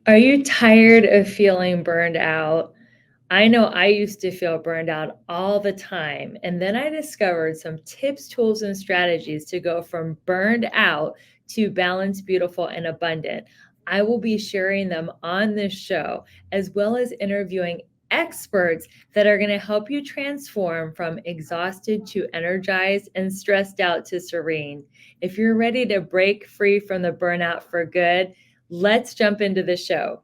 Are you tired of feeling burned out? I know I used to feel burned out all the time. And then I discovered some tips, tools, and strategies to go from burned out to balanced, beautiful, and abundant. I will be sharing them on this show, as well as interviewing experts that are going to help you transform from exhausted to energized and stressed out to serene. If you're ready to break free from the burnout for good, let's jump into the show.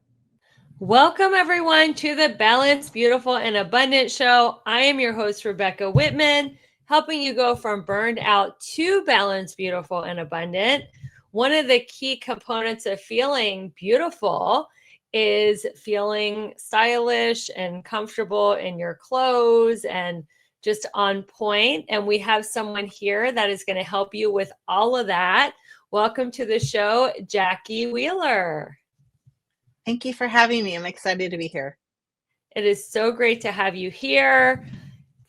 Welcome, everyone, to the Balanced, Beautiful, and Abundant Show. I am your host, Rebecca Whitman, helping you go from burned out to balanced, beautiful, and abundant. One of the key components of feeling beautiful is feeling stylish and comfortable in your clothes and just on point. And we have someone here that is going to help you with all of that. Welcome to the show, Jackie Wheeler. Thank you for having me. I'm excited to be here. It is so great to have you here.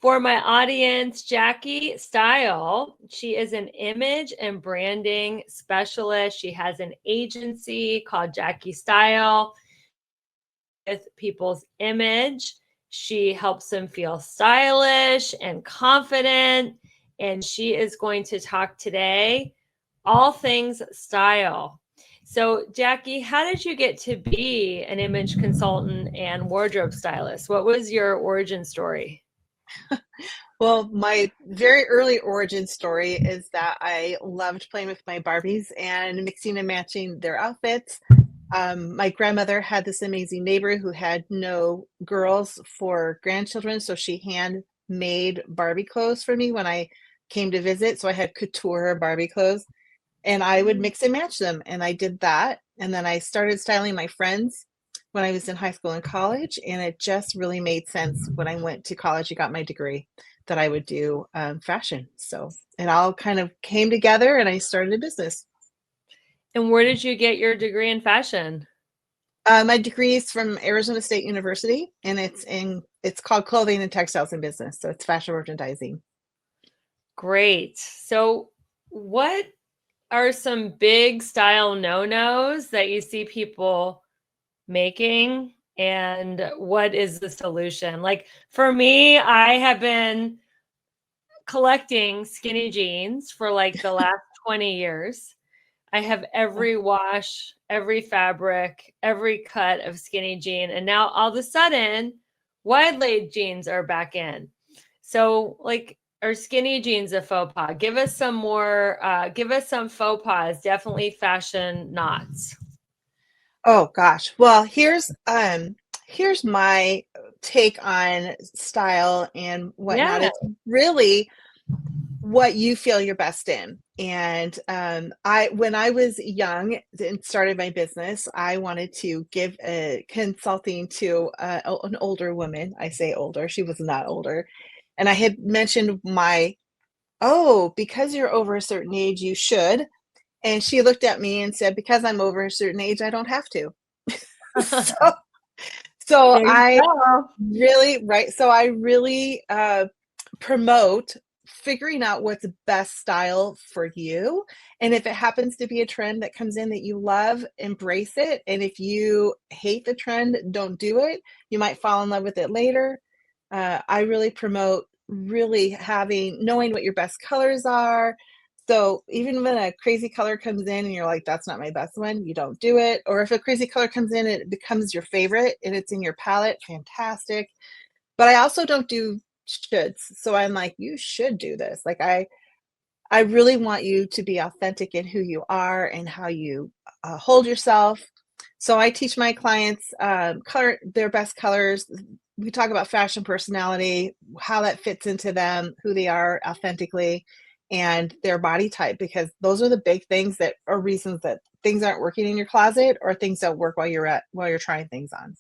For my audience, Jackie Style, she is an image and branding specialist. She has an agency called Jackie Style with people's image. She helps them feel stylish and confident. And she is going to talk today all things style. So, Jackie, how did you get to be an image consultant and wardrobe stylist? What was your origin story? Well, my very early origin story is that I loved playing with my Barbies and mixing and matching their outfits. My grandmother had this amazing neighbor who had no girls for grandchildren, so she handmade Barbie clothes for me when I came to visit. So I had couture Barbie clothes, and I would mix and match them, and I did that. And then I started styling my friends when I was in high school and college, and it just really made sense when I went to college and got my degree that I would do fashion. So it all kind of came together, and I started a business. And where did you get your degree in fashion? My degree is from Arizona State University, and it's called Clothing and Textiles and Business. So it's fashion merchandising. Great. So, what are some big style no-nos that you see people making, and what is the solution? Like for me, I have been collecting skinny jeans for like the last 20 years. I have every wash, every fabric, every cut of skinny jean. And now all of a sudden, wide leg jeans are back in. So, like, are skinny jeans a faux pas? Give us some more, give us some faux pas, definitely fashion knots. Oh gosh. Well, here's my take on style and whatnot. Yeah. It's really what you feel you're best in. And I when I was young and started my business, I wanted to give a consulting to an older woman. I say older, she was not older. And I had mentioned because you're over a certain age, you should. And she looked at me and said, because I'm over a certain age, I don't have to. so so There you I go. I really promote figuring out what's best style for you. And if it happens to be a trend that comes in that you love, embrace it. And if you hate the trend, don't do it. You might fall in love with it later. I really promote really knowing what your best colors are. So even when a crazy color comes in and you're like, that's not my best one, you don't do it. Or if a crazy color comes in and it becomes your favorite and it's in your palette, fantastic. But I also don't do shoulds. So I'm like, you should do this. Like I really want you to be authentic in who you are and how you hold yourself. So I teach my clients color their best colors. We talk about fashion personality, how that fits into them, who they are authentically, and their body type, because those are the big things that are reasons that things aren't working in your closet or things don't work while you're trying things on.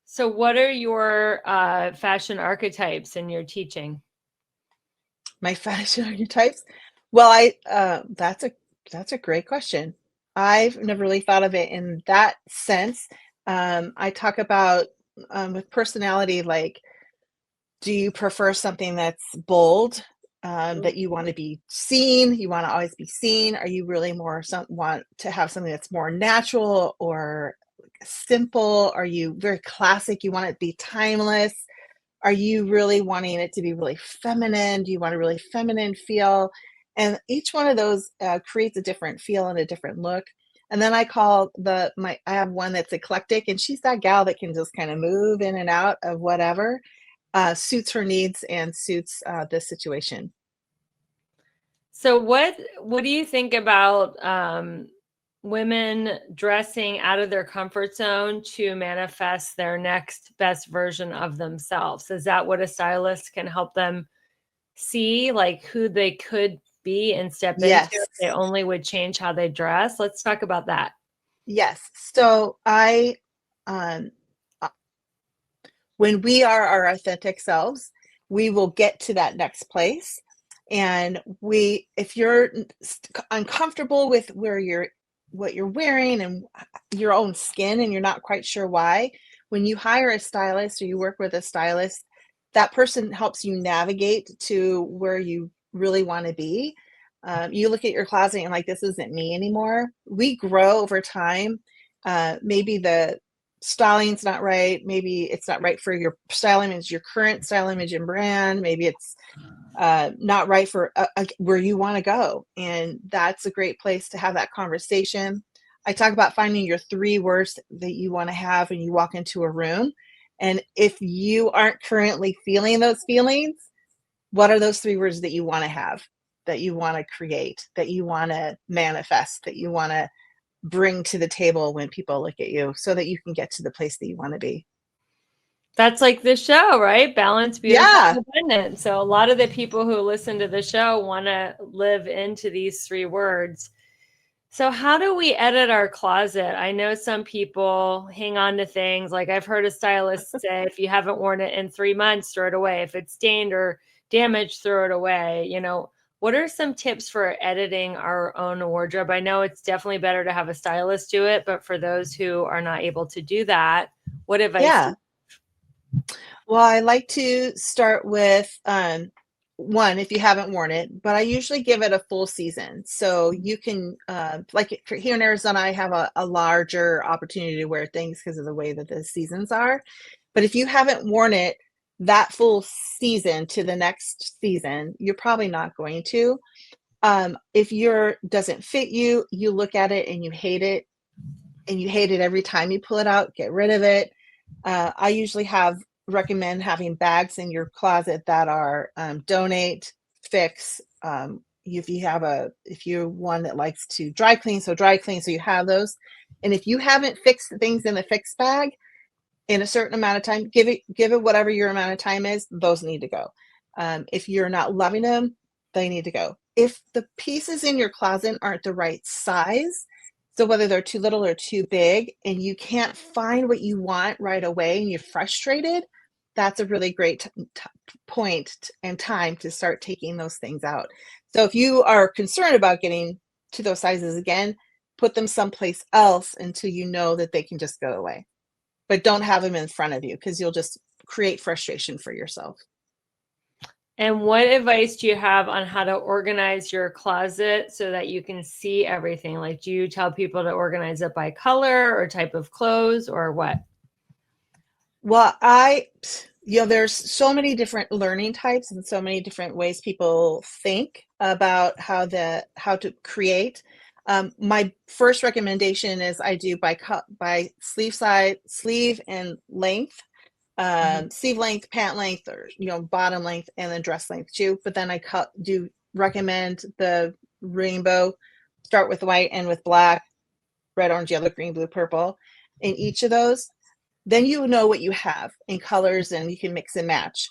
So, what are your fashion archetypes in your teaching? My fashion archetypes. Well, I that's a great question. I've never really thought of it in that sense. I talk about with personality, like, do you prefer something that's bold, that you want to be seen? You want to always be seen? Are you really want to have something that's more natural or simple? Are you very classic? You want it to be timeless? Are you really wanting it to be really feminine? Do you want a really feminine feel? And each one of those creates a different feel and a different look. And then I have one that's eclectic, and she's that gal that can just kind of move in and out of whatever suits her needs and suits this situation. So what do you think about women dressing out of their comfort zone to manifest their next best version of themselves? Is that what a stylist can help them see, like who they could be and step into Yes. if they only would change how they dress? Let's talk about that. Yes. So um, uh, when we are our authentic selves, we will get to that next place. And if you're uncomfortable with what you're wearing and your own skin, and you're not quite sure why, when you hire a stylist or you work with a stylist, that person helps you navigate to where you really want to be. You look at your closet and like, this isn't me anymore. We grow over time. Maybe the styling's not right. Maybe it's not right for your style image, your current style image and brand. Maybe it's not right for where you want to go. And that's a great place to have that conversation. I talk about finding your 3 words that you want to have when you walk into a room. And if you aren't currently feeling those feelings, what are those 3 words that you want to have, that you want to create, that you want to manifest, that you want to bring to the table when people look at you, so that you can get to the place that you want to be? That's like the show, right? Balance, beautiful, Yeah. and abundant. So a lot of the people who listen to the show want to live into these 3 words. So how do we edit our closet? I know some people hang on to things. Like I've heard a stylist say, if you haven't worn it in 3 months, throw it away. If it's stained or damaged, throw it away. What are some tips for editing our own wardrobe? I know it's definitely better to have a stylist do it, but for those who are not able to do that, what advice do Yeah. Well, I like to start with one, if you haven't worn it, but I usually give it a full season. So you can, like here in Arizona, I have a larger opportunity to wear things because of the way that the seasons are. But if you haven't worn it that full season to the next season, you're probably not going to. If your doesn't fit you, you look at it and you hate it, and you hate it every time you pull it out, get rid of it. I usually recommend having bags in your closet that are donate, fix. If you're one that likes to dry clean, so dry clean, so you have those. And if you haven't fixed things in the fix bag in a certain amount of time, give it whatever your amount of time is. Those need to go. If you're not loving them, they need to go. If the pieces in your closet aren't the right size, so whether they're too little or too big, and you can't find what you want right away and you're frustrated, that's a really great point and time to start taking those things out. So if you are concerned about getting to those sizes again, put them someplace else until you know that they can just go away. But don't have them in front of you, because you'll just create frustration for yourself. And what advice do you have on how to organize your closet so that you can see everything? Like, do you tell people to organize it by color or type of clothes or what? Well, there's so many different learning types and so many different ways people think about how to create. My first recommendation is I do by sleeve and length, sleeve length, pant length, or bottom length, and then dress length too. But then I recommend the rainbow. Start with white and with black, red, orange, yellow, green, blue, purple in each of those. Then you know what you have in colors, and you can mix and match.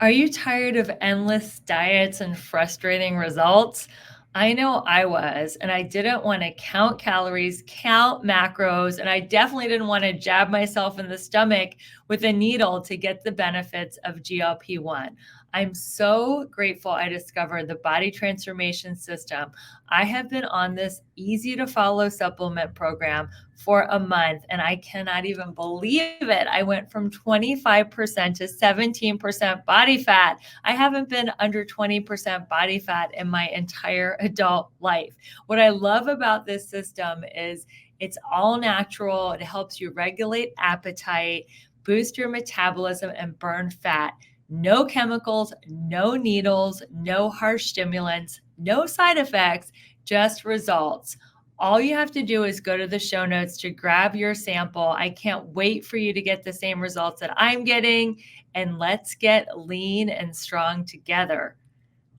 Are you tired of endless diets and frustrating results? I know I was, and I didn't want to count calories, count macros, and I definitely didn't want to jab myself in the stomach with a needle to get the benefits of GLP-1. I'm so grateful I discovered the Body Transformation System. I have been on this easy to follow supplement program for a month, and I cannot even believe it. I went from 25% to 17% body fat. I haven't been under 20% body fat in my entire adult life. What I love about this system is It's all natural. It helps you regulate appetite, boost your metabolism, and burn fat. No chemicals, no needles, no harsh stimulants, no side effects, just results. All you have to do is go to the show notes to grab your sample. I can't wait for you to get the same results that I'm getting, and let's get lean and strong together.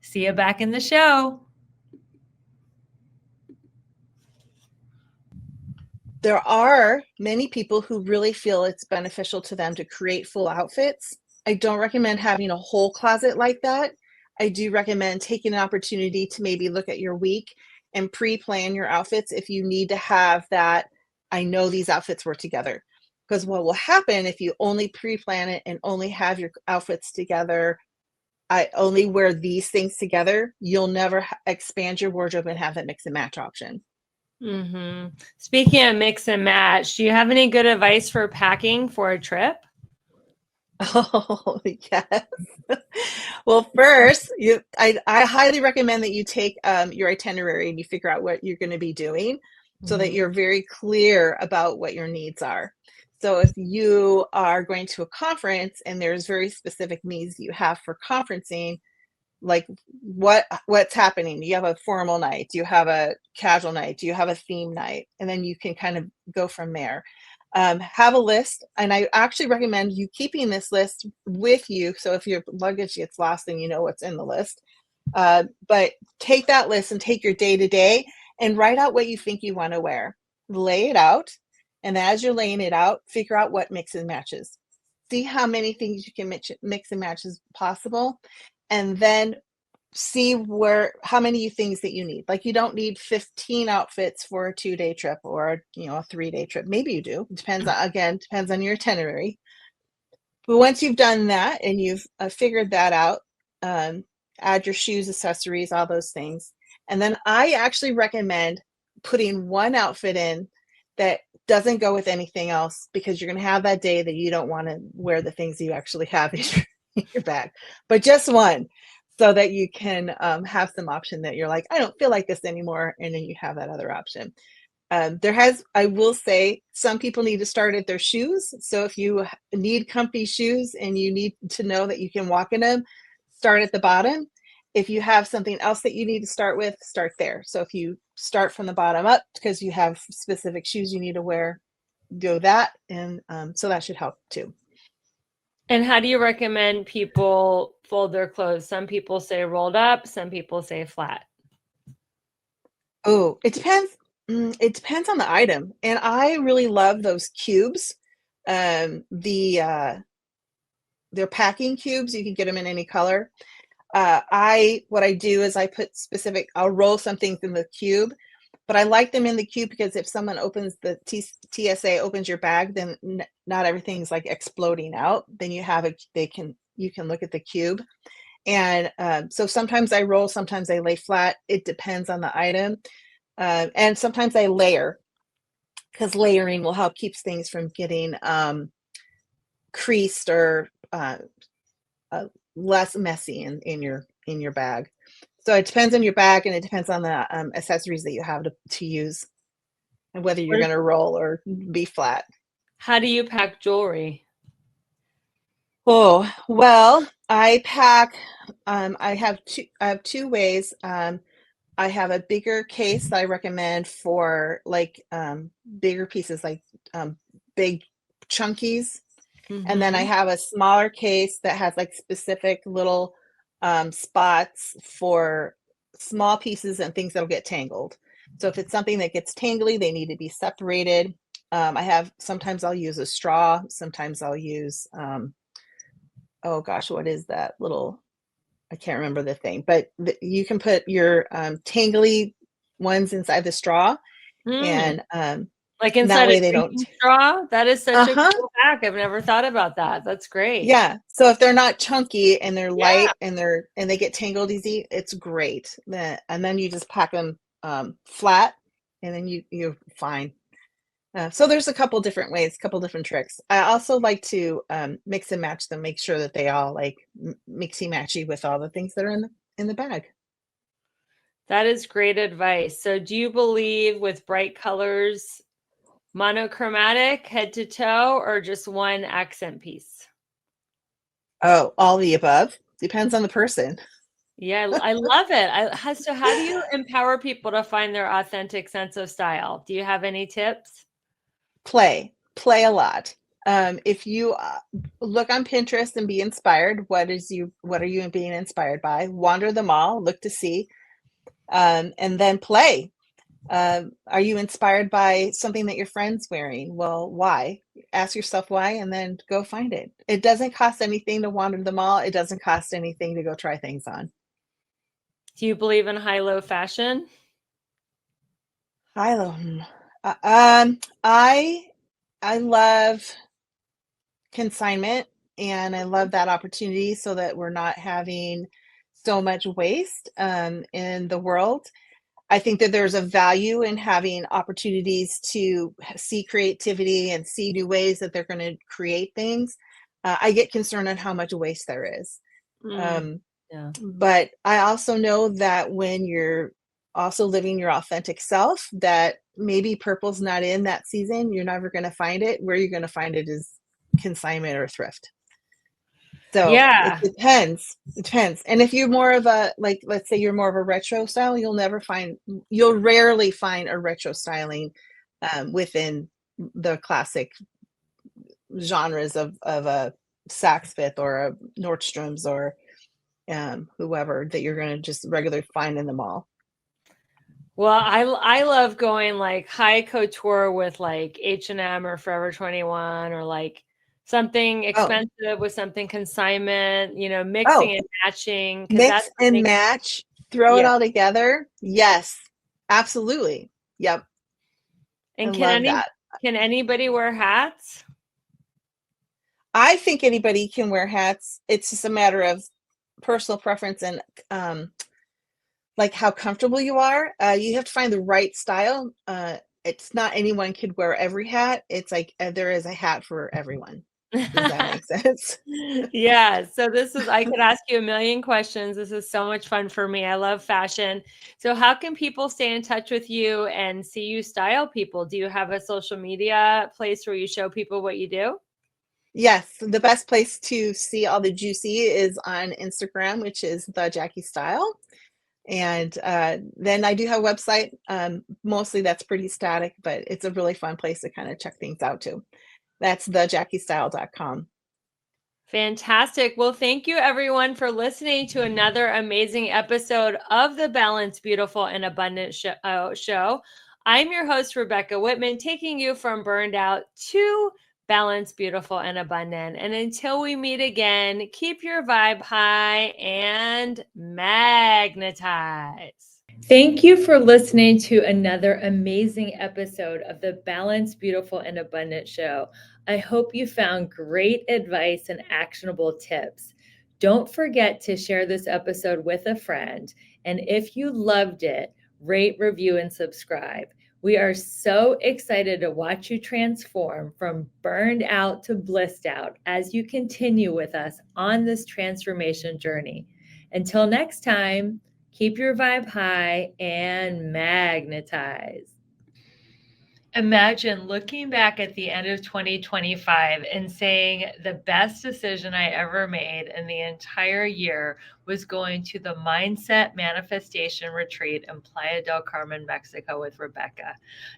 See you back in the show. There are many people who really feel it's beneficial to them to create full outfits. I don't recommend having a whole closet like that. I do recommend taking an opportunity to maybe look at your week and pre-plan your outfits if you need to have that. I know these outfits were together. Because what will happen if you only pre-plan it and only have your outfits together, I only wear these things together, you'll never expand your wardrobe and have that mix and match option. Speaking of mix and match, do you have any good advice for packing for a trip? Oh, yes. Well, first, I highly recommend that you take your itinerary and you figure out what you're going to be doing so that you're very clear about what your needs are. So if you are going to a conference and there's very specific needs you have for conferencing, like what's happening? Do you have a formal night? Do you have a casual night? Do you have a theme night? And then you can kind of go from there. Have a list, and I actually recommend you keeping this list with you, so if your luggage gets lost, then you know what's in the list. But take that list and take your day-to-day and write out what you think you want to wear. Lay it out, and as you're laying it out, figure out what mix and matches. See how many things you can mix and match as possible, and then see how many things that you need. Like, you don't need 15 outfits for a 2-day trip or a 3-day trip. Maybe you do. It depends on your itinerary. But once you've done that and you've figured that out, add your shoes, accessories, all those things. And then I actually recommend putting one outfit in that doesn't go with anything else, because you're going to have that day that you don't want to wear the things you actually have in your bag, but just one, so that you can have some option that you're like, I don't feel like this anymore, and then you have that other option. I will say, some people need to start at their shoes. So if you need comfy shoes and you need to know that you can walk in them, start at the bottom. If you have something else that you need to start with, start there. So if you start from the bottom up because you have specific shoes you need to wear, do that. And so that should help too. And how do you recommend people fold their clothes? Some people say rolled up, some people say flat. Oh, it depends. It depends on the item. And I really love those cubes. They're packing cubes. You can get them in any color. What I do is I'll roll some things in the cube, but I like them in the cube because if someone opens the TSA opens your bag, then not everything's like exploding out. Then you can look at the cube. And so sometimes I roll, sometimes I lay flat. It depends on the item. And sometimes I layer, because layering will help keep things from getting creased or less messy in your bag. So it depends on your bag, and it depends on the accessories that you have to use, and whether you're going to roll or be flat. How do you pack jewelry? Oh, well, I pack. I have two ways. I have a bigger case that I recommend for like bigger pieces, like big chunkies. And then I have a smaller case that has like specific little spots for small pieces and things that'll get tangled. So if it's something that gets tangly, they need to be separated. Sometimes I'll use a straw. Sometimes I'll use, oh gosh, what is that little, I can't remember the thing, but you can put your tangly ones inside the straw, and like inside that way a they don't straw. That is such a cool hack. I've never thought about that. That's great. Yeah. So if they're not chunky and they're light and they get tangled easy, it's great. And then you just pack them flat, and then you're fine. So there's a couple different ways, couple different tricks. I also like to mix and match them, make sure that they all like mixy matchy with all the things that are in the bag. That is great advice. So do you believe with bright colors Monochromatic, head to toe, or just one accent piece? Oh, all the above. Depends on the person. Yeah, I love it. So how do you empower people to find their authentic sense of style? Do you have any tips? Play a lot. If you look on Pinterest and be inspired, what are you being inspired by? Wander the mall, look to see, and then play. Are you inspired by something that your friend's wearing? Well, why? Ask yourself why, and then go find it. It doesn't cost anything to wander the mall. It doesn't cost anything to go try things on. Do you believe in high-low fashion? Hilo. I love consignment, and I love that opportunity so that we're not having so much waste in the world. I think that there's a value in having opportunities to see creativity and see new ways that they're going to create things. I get concerned on how much waste there is. Mm, Um, yeah. but I also know that when you're also living your authentic self, that maybe purple's not in that season, you're never going to find it. Where you're going to find it is consignment or thrift. So it Yeah. depends. It depends. And if you're more of a, like, let's say you're more of a retro style, you'll rarely find a retro styling within the classic genres of a Saks Fifth or a Nordstrom's or whoever that you're going to just regularly find in the mall. Well, I love going like high couture with like H&M or Forever 21 or like something Oh, expensive with something consignment, mixing oh, and matching because mix that's and something. match, throw it Yeah. all together. Yes, absolutely. Yep. I And love that. can anybody wear hats? I think anybody can wear hats. It's just a matter of personal preference and like how comfortable you are. You have to find the right style. It's not anyone could wear every hat. It's like there is a hat for everyone. Does that make sense? Yeah. So I could ask you a million questions. This is so much fun for me. I love fashion. So how can people stay in touch with you and see you style people? Do you have a social media place where you show people what you do? Yes, the best place to see all the juicy is on Instagram, which is the Jackie Style. And then I do have a website. Mostly that's pretty static, but it's a really fun place to kind of check things out too. That's thejackiestyle.com. Fantastic. Well, thank you everyone for listening to another amazing episode of the Balanced, Beautiful, and Abundant show. I'm your host, Rebecca Whitman, taking you from burned out to balanced, beautiful, and abundant. And until we meet again, keep your vibe high and magnetize. Thank you for listening to another amazing episode of the Balanced, Beautiful, and Abundant show. I hope you found great advice and actionable tips. Don't forget to share this episode with a friend. And if you loved it, rate, review, and subscribe. We are so excited to watch you transform from burned out to blissed out as you continue with us on this transformation journey. Until next time, keep your vibe high and magnetize. Imagine looking back at the end of 2025 and saying the best decision I ever made in the entire year was going to the Mindset Manifestation Retreat in Playa del Carmen, Mexico with Rebecca.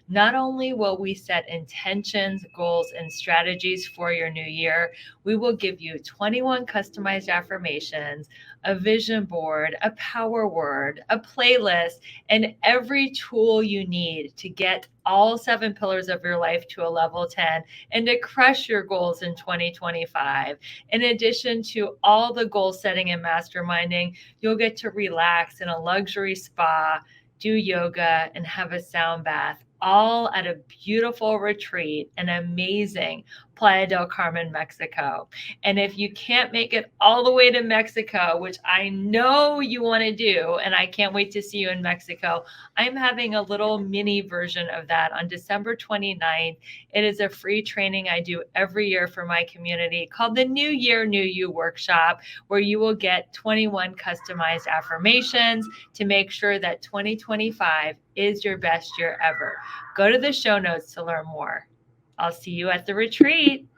Not only will we set intentions, goals, and strategies for your new year, we will give you 21 customized affirmations, a vision board, a power word, a playlist, and every tool you need to get all 7 pillars of your life to a level 10 and to crush your goals in 2025. In addition to all the goal setting and masterminding, you'll get to relax in a luxury spa, do yoga, and have a sound bath, all at a beautiful retreat, an amazing Playa del Carmen, Mexico. And if you can't make it all the way to Mexico, which I know you want to do, and I can't wait to see you in Mexico, I'm having a little mini version of that on December 29th. It is a free training I do every year for my community called the New Year, New You workshop, where you will get 21 customized affirmations to make sure that 2025 is your best year ever. Go to the show notes to learn more. I'll see you at the retreat.